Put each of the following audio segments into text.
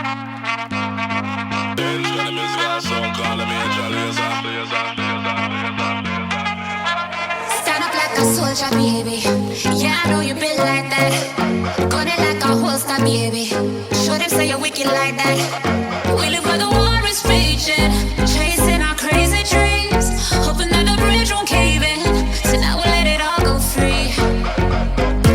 Stand up like a soldier, baby. Yeah, I know you been like that. Gun it like a holster, baby. Show them say you're wicked like that. We live where the war is raging, chasing our crazy dreams, hoping that the bridge won't cave in. So now we'll let it all go free.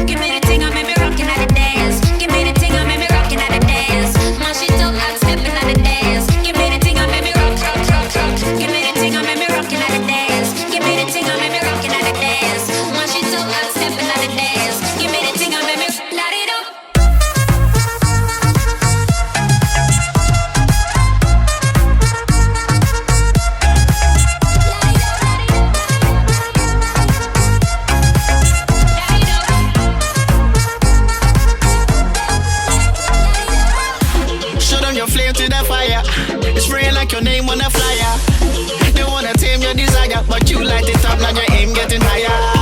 Give me the thing, I made me rockin' at the dance. Give me the thing, I made me rockin' at the dance. My shit up, I'm stepping at the dance. Give me the thing, I made me rock, rock, rock, rock. Give me the thing, I made me rockin' at the dance. Give me the thing, I made me rockin' at the dance. My shit up, I'm stepping at the dance. Give me the thing, I made me light it up. Show them your flame to the fire. It's spraying like your name on a flyer. They wanna tame your desire, but you light it up, now your aim getting higher.